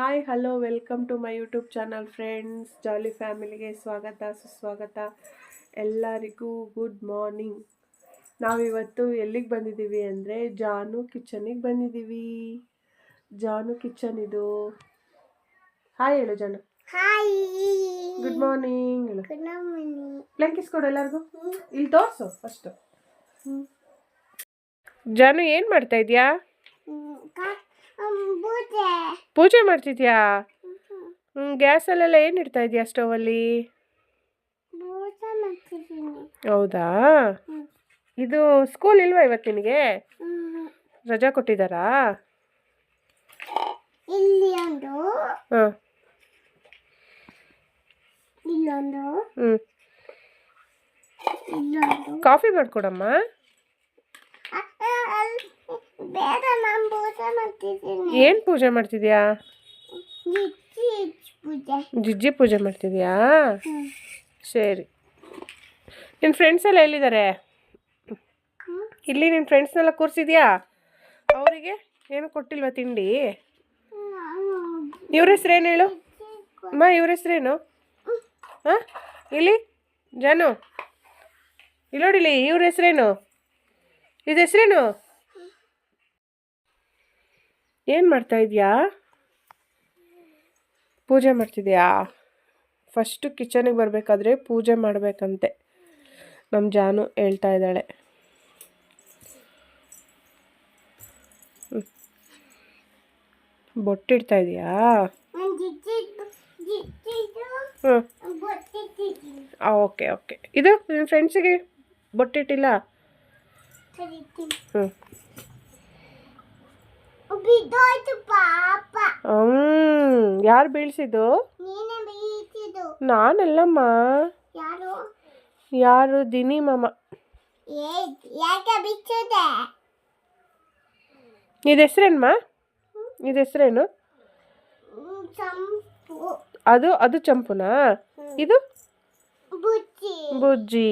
Hi hello welcome to my YouTube channel friends. Jolly ಫ್ಯಾಮಿಲಿಗೆ ಸ್ವಾಗತ ಸುಸ್ವಾಗತ. ಎಲ್ಲರಿಗೂ ಗುಡ್ ಮಾರ್ನಿಂಗ್. ನಾವಿವತ್ತು ಎಲ್ಲಿಗೆ ಬಂದಿದ್ದೀವಿ ಅಂದರೆ ಜಾನು ಕಿಚನಿಗೆ ಬಂದಿದ್ದೀವಿ. ಜಾನು ಕಿಚನ್ ಇದು. ಹಾಯ್ ಹೇಳು ಜಾನು. ಹಾಯ್, ಗುಡ್ ಮಾರ್ನಿಂಗ್ ಹೇಳು. Good morning. ಬ್ಲಾಂಕಿಸ್ ಕೊಡು ಎಲ್ಲರಿಗೂ. ಇಲ್ಲಿ ತೋರಿಸು ಫಸ್ಟು. ಜಾನು ಏನು ಮಾಡ್ತಾ ಇದೆಯಾ? ಪೂಜೆ ಮಾಡ್ತಿದ್ಯಾ? ಗ್ಯಾಸಲ್ಲೆಲ್ಲ ಏನು ಇಡ್ತಾ ಇದೆಯಾ ಸ್ಟವಲ್ಲಿ? ಹೌದಾ? ಇದು ಸ್ಕೂಲ್ ಇಲ್ವಾ ಇವತ್ತು ನಿನಗೆ? ರಜಾ ಕೊಟ್ಟಿದ್ದಾರಾ? ಇಲ್ಲಿ ಒಂದು ಹಾಂ. ಇಲ್ಲೊಂದು ಇಲ್ಲೊಂದು ಕಾಫಿ ಮಾಡಿಕೊಡಮ್ಮ. ಬೇಡ, ನಾನು ಪೂಜೆ ಮಾಡ್ತಿದ್ದೀನಿ. ಏನು ಪೂಜೆ ಮಾಡ್ತಿದ್ಯಾ? ಪೂಜೆ. ಜಿಜ್ಜಿ ಪೂಜೆ ಮಾಡ್ತಿದ್ಯಾ? ಸರಿ. ನಿನ್ನ ಫ್ರೆಂಡ್ಸ್ ಎಲ್ಲ ಎಲ್ಲಿದ್ದಾರೆ? ಇಲ್ಲಿ ನಿನ್ನ ಫ್ರೆಂಡ್ಸ್ನೆಲ್ಲ ಕೂರಿಸಿದ್ಯಾ? ಅವರಿಗೆ ಏನು ಕೊಟ್ಟಿಲ್ವಾ ತಿಂಡಿ? ಇವ್ರ ಹೆಸ್ರೇನು ಹೇಳು ಅಮ್ಮ, ಇವ್ರ ಹೆಸ್ರೇನು? ಹಾಂ, ಇಲ್ಲಿ ಜಾನು ಇಲ್ಲಿ ನೋಡಿಲಿ, ಇವ್ರ ಹೆಸ್ರೇನು? ಇದು ಹೆಸ್ರೇನು? ಏನು ಮಾಡ್ತಾ ಇದೆಯಾ? ಪೂಜೆ ಮಾಡ್ತಿದ್ಯಾ? ಫಸ್ಟು ಕಿಚನಿಗೆ ಬರಬೇಕಾದ್ರೆ ಪೂಜೆ ಮಾಡಬೇಕಂತೆ ನಮ್ಮ ಜಾನು ಹೇಳ್ತಾ ಇದ್ದಾಳೆ. ಬೊಟ್ಟಿಡ್ತಾ ಇದೆಯಾ? ಹ್ಞೂ, ಓಕೆ ಓಕೆ. ಇದು ನಿಮ್ಮ ಫ್ರೆಂಡ್ಸಿಗೆ ಬೊಟ್ಟಿಟ್ಟಿಲ್ಲ? ಹ್ಞೂ. ಯಾರು ಬೀಳ್ಸಿದ್ದು? ನಾನಲ್ಲಮ್ಮ. ಯಾರು? ದಿನಿ ಮಾಮ. ಇದು ಹೆಸ್ರೇನಮ್ಮ? ಇದು ಹೆಸ್ರೇನು? ಅದು ಚಂಪುನಾ? ಇದು ಬುಜ್ಜಿ.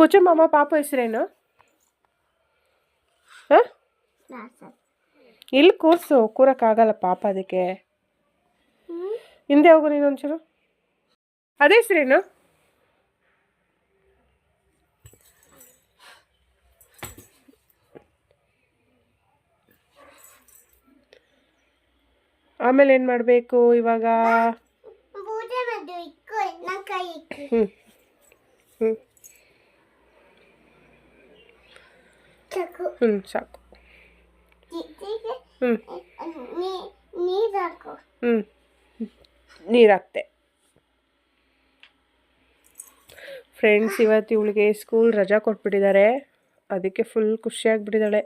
ಪುಚ್ಚ ಮಾಮ ಪಾಪು ಹೆಸ್ರೇನು? ಹಾಂ, ಇಲ್ಲಿ ಕೂರ್ಸು. ಕೂರಕ್ಕಾಗಲ್ಲ ಪಾಪ, ಅದಕ್ಕೆ ಹಿಂದೆ ಹೋಗು ನೀನು ಒಂಚೂರು. ಅದೇ ಹೆಸ್ರೇನು? ಆಮೇಲೆ ಏನು ಮಾಡಬೇಕು ಇವಾಗ? ಹ್ಞೂ ಹ್ಞೂ ಹ್ಞೂ, ಸಾಕು. ಹ್ಞೂ ಹ್ಞೂ, ನೀರು ಹಾಕ್ತೆ. ಫ್ರೆಂಡ್ಸ್, ಇವತ್ತು ಇವಳಿಗೆ ಸ್ಕೂಲ್ ರಜಾ ಕೊಟ್ಬಿಟ್ಟಿದ್ದಾರೆ. ಅದಕ್ಕೆ ಫುಲ್ ಖುಷಿಯಾಗಿಬಿಟ್ಟಿದ್ದಾಳೆ.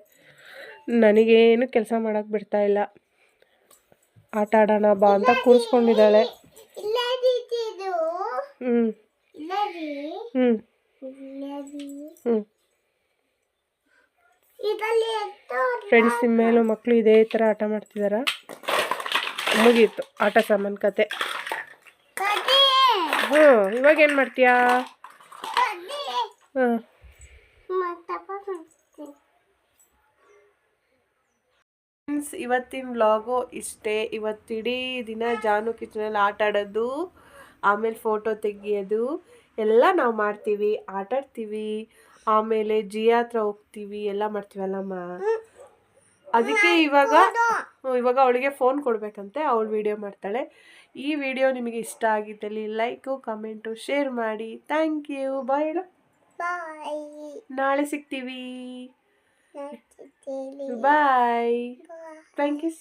ನನಗೇನು ಕೆಲಸ ಮಾಡೋಕ್ಕೆ ಬಿಡ್ತಾ ಇಲ್ಲ. ಆಟ ಆಡೋಣ ಬಾ ಅಂತ ಕೂರಿಸ್ಕೊಂಡಿದ್ದಾಳೆ. ಹ್ಞೂ ಹ್ಞೂ ಹ್ಞೂ. ಫ್ರೆಂಡ್ಸ್, ಇನ್ಮೇಲೂ ಮಕ್ಕಳು ಇದೇ ಥರ ಆಟ ಮಾಡ್ತಿದ್ದಾರಾ? ಮುಗೀತು ಆಟ ಸಾಮಾನು ಕತೆ. ಹ್ಞೂ, ಇವಾಗ ಏನು ಮಾಡ್ತೀಯಾ? ಹ್ಞೂ. ಫ್ರೆಂಡ್ಸ್, ಇವತ್ತಿನ ವ್ಲಾಗು ಇಷ್ಟೇ. ಇವತ್ತಿಡೀ ದಿನ ಜಾನು ಕಿಚನಲ್ಲಿ ಆಟ ಆಡೋದು, ಆಮೇಲೆ ಫೋಟೋ ತೆಗಿಯೋದು ಎಲ್ಲ ನಾವು ಮಾಡ್ತೀವಿ. ಆಟಾಡ್ತೀವಿ, ಆಮೇಲೆ ಜಿಯಾ ಹತ್ರ ಹೋಗ್ತೀವಿ, ಎಲ್ಲ ಮಾಡ್ತೀವಲ್ಲಮ್ಮ. ಅದಕ್ಕೆ ಇವಾಗ ಅವಳಿಗೆ ಫೋನ್ ಕೊಡಬೇಕಂತೆ. ಅವಳು ವಿಡಿಯೋ ಮಾಡ್ತಾಳೆ. ಈ ವಿಡಿಯೋ ನಿಮಗೆ ಇಷ್ಟ ಆಗಿದ್ದಲ್ಲಿ ಲೈಕು, ಕಮೆಂಟು, ಶೇರ್ ಮಾಡಿ. Thank you. ಬಾಯ್ ಹೇಳು. ನಾಳೆ ಸಿಗ್ತೀವಿ. ಬಾಯ್. Thank you.